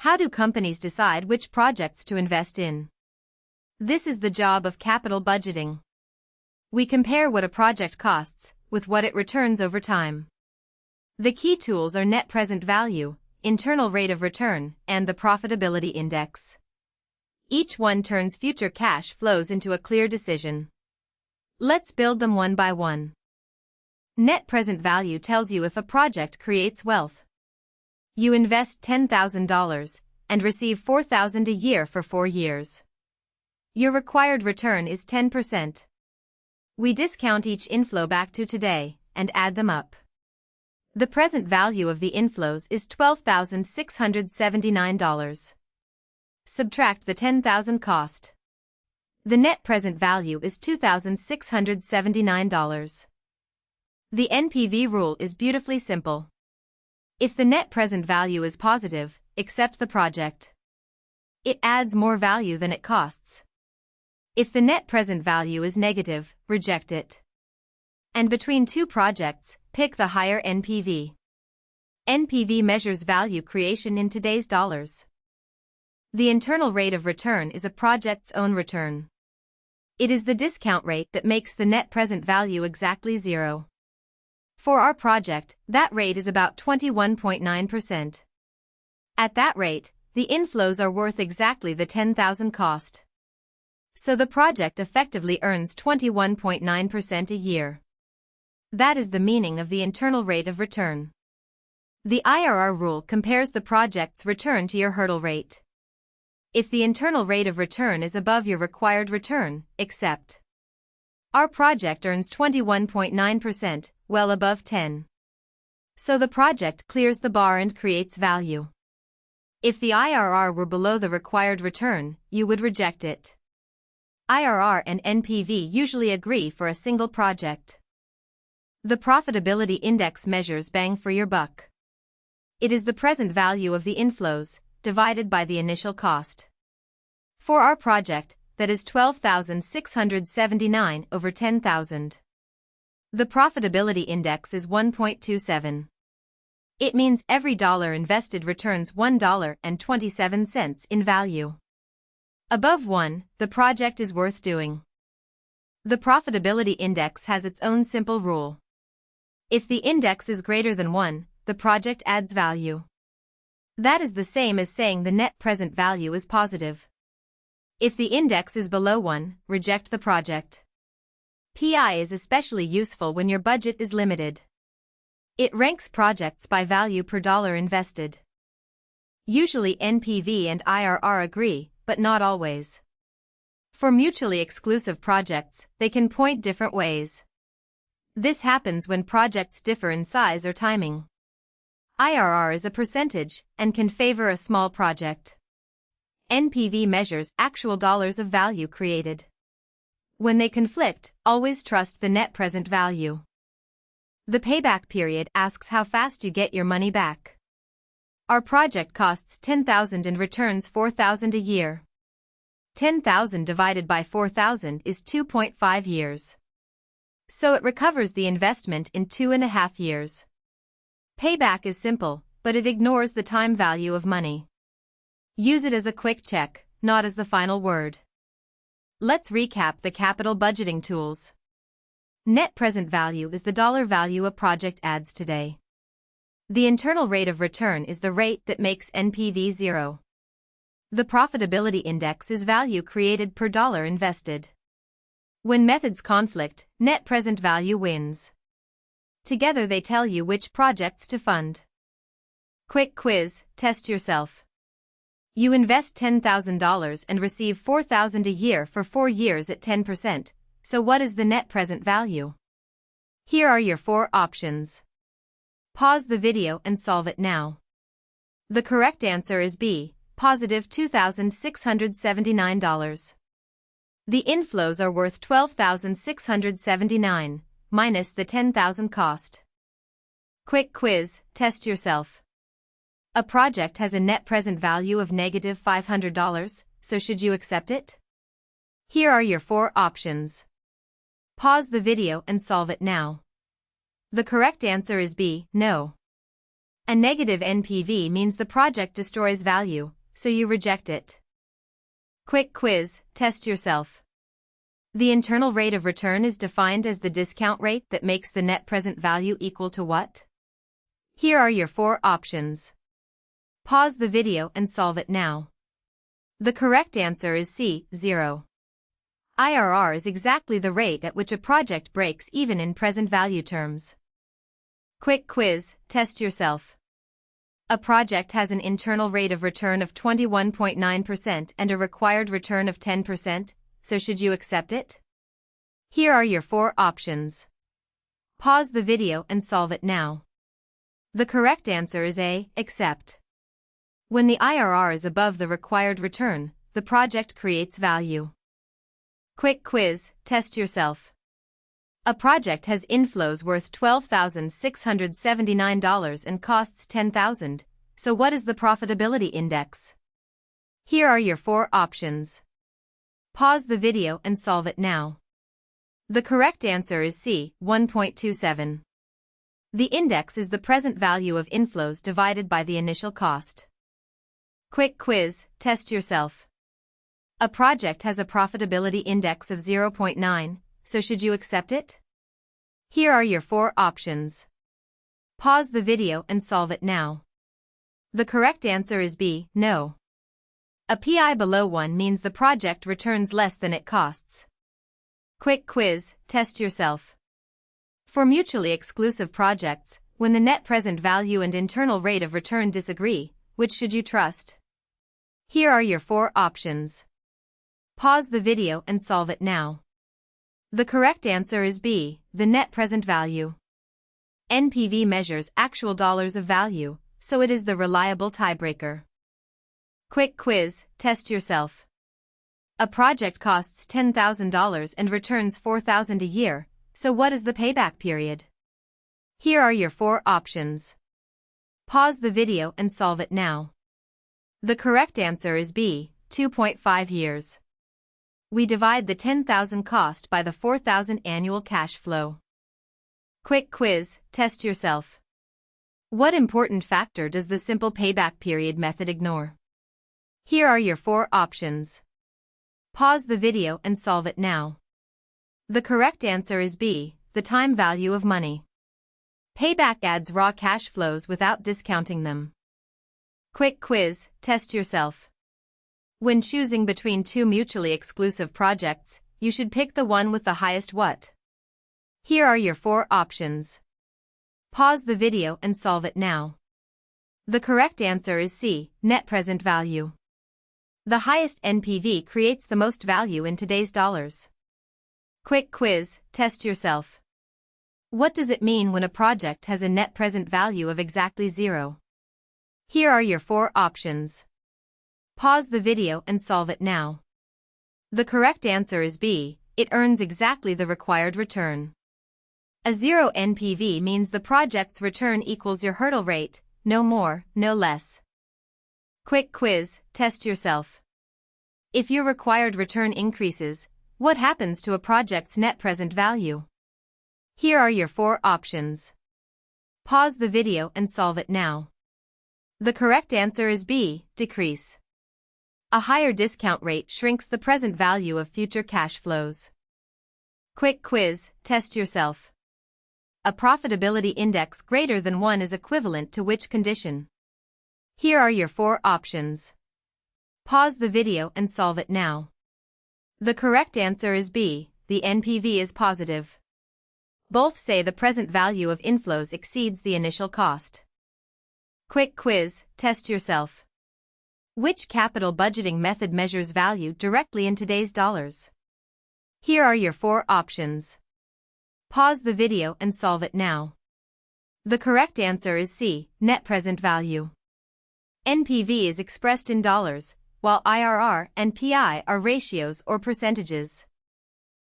How do companies decide which projects to invest in? This is the job of capital budgeting. We compare what a project costs with what it returns over time. The key tools are net present value, internal rate of return, and the profitability index. Each one turns future cash flows into a clear decision. Let's build them one by one. Net present value tells you if a project creates wealth. You invest $10,000 and receive $4,000 a year for 4 years. Your required return is 10%. We discount each inflow back to today and add them up. The present value of the inflows is $12,679. Subtract the $10,000 cost. The net present value is $2,679. The NPV rule is beautifully simple. If the net present value is positive, accept the project. It adds more value than it costs. If the net present value is negative, reject it. And between two projects, pick the higher NPV. NPV measures value creation in today's dollars. The internal rate of return is a project's own return. It is the discount rate that makes the net present value exactly zero. For our project, that rate is about 21.9%. At that rate, the inflows are worth exactly the $10,000 cost. So the project effectively earns 21.9% a year. That is the meaning of the internal rate of return. The IRR rule compares the project's return to your hurdle rate. If the internal rate of return is above your required return, accept. Our project earns 21.9%, well above 10. So the project clears the bar and creates value. If the IRR were below the required return, you would reject it. IRR and NPV usually agree for a single project. The profitability index measures bang for your buck. It is the present value of the inflows, divided by the initial cost. For our project, that is $12,679 over $10,000. The profitability index is 1.27. It means every dollar invested returns $1.27 in value. Above 1, the project is worth doing. The profitability index has its own simple rule. If the index is greater than 1, the project adds value. That is the same as saying the net present value is positive. If the index is below 1, reject the project. PI is especially useful when your budget is limited. It ranks projects by value per dollar invested. Usually NPV and IRR agree, but not always. For mutually exclusive projects, they can point different ways. This happens when projects differ in size or timing. IRR is a percentage and can favor a small project. NPV measures actual dollars of value created. When they conflict, always trust the net present value. The payback period asks how fast you get your money back. Our project costs $10,000 and returns $4,000 a year. $10,000 divided by $4,000 is 2.5 years. So it recovers the investment in 2.5 years. Payback is simple, but it ignores the time value of money. Use it as a quick check, not as the final word. Let's recap the capital budgeting tools. Net present value is the dollar value a project adds today. The internal rate of return is the rate that makes NPV zero. The profitability index is value created per dollar invested. When methods conflict, net present value wins. Together they tell you which projects to fund. Quick quiz, test yourself. You invest $10,000 and receive $4,000 a year for 4 years at 10%, so what is the net present value? Here are your 4 options. Pause the video and solve it now. The correct answer is B, positive $2,679. The inflows are worth $12,679, minus the $10,000 cost. Quick quiz, test yourself. A project has a net present value of negative $500, so should you accept it? Here are your 4 options. Pause the video and solve it now. The correct answer is B, no. A negative NPV means the project destroys value, so you reject it. Quick quiz, test yourself. The internal rate of return is defined as the discount rate that makes the net present value equal to what? Here are your 4 options. Pause the video and solve it now. The correct answer is C, 0. IRR is exactly the rate at which a project breaks even in present value terms. Quick quiz, test yourself. A project has an internal rate of return of 21.9% and a required return of 10%, so should you accept it? Here are your 4 options. Pause the video and solve it now. The correct answer is A, accept. When the IRR is above the required return, the project creates value. Quick quiz, test yourself. A project has inflows worth $12,679 and costs $10,000, so what is the profitability index? Here are your 4 options. Pause the video and solve it now. The correct answer is C, 1.27. The index is the present value of inflows divided by the initial cost. Quick quiz, test yourself. A project has a profitability index of 0.9, so should you accept it? Here are your 4 options. Pause the video and solve it now. The correct answer is B, no. A PI below 1 means the project returns less than it costs. Quick quiz, test yourself. For mutually exclusive projects, when the net present value and internal rate of return disagree, which should you trust? Here are your 4 options. Pause the video and solve it now. The correct answer is B, the net present value. NPV measures actual dollars of value, so it is the reliable tiebreaker. Quick quiz, test yourself. A project costs $10,000 and returns $4,000 a year, so what is the payback period? Here are your 4 options. Pause the video and solve it now. The correct answer is B, 2.5 years. We divide the $10,000 cost by the $4,000 annual cash flow. Quick quiz, test yourself. What important factor does the simple payback period method ignore? Here are your 4 options. Pause the video and solve it now. The correct answer is B, the time value of money. Payback adds raw cash flows without discounting them. Quick quiz, test yourself. When choosing between 2 mutually exclusive projects, you should pick the one with the highest what? Here are your 4 options. Pause the video and solve it now. The correct answer is C, net present value. The highest NPV creates the most value in today's dollars. Quick quiz, test yourself. What does it mean when a project has a net present value of exactly 0? Here are your 4 options. Pause the video and solve it now. The correct answer is B, it earns exactly the required return. A 0 NPV means the project's return equals your hurdle rate, no more, no less. Quick quiz, test yourself. If your required return increases, what happens to a project's net present value? Here are your 4 options. Pause the video and solve it now. The correct answer is B, decrease. A higher discount rate shrinks the present value of future cash flows. Quick quiz, test yourself. A profitability index greater than 1 is equivalent to which condition? Here are your 4 options. Pause the video and solve it now. The correct answer is B, the NPV is positive. Both say the present value of inflows exceeds the initial cost. Quick quiz, test yourself. Which capital budgeting method measures value directly in today's dollars? Here are your 4 options. Pause the video and solve it now. The correct answer is C, net present value. NPV is expressed in dollars, while IRR and PI are ratios or percentages.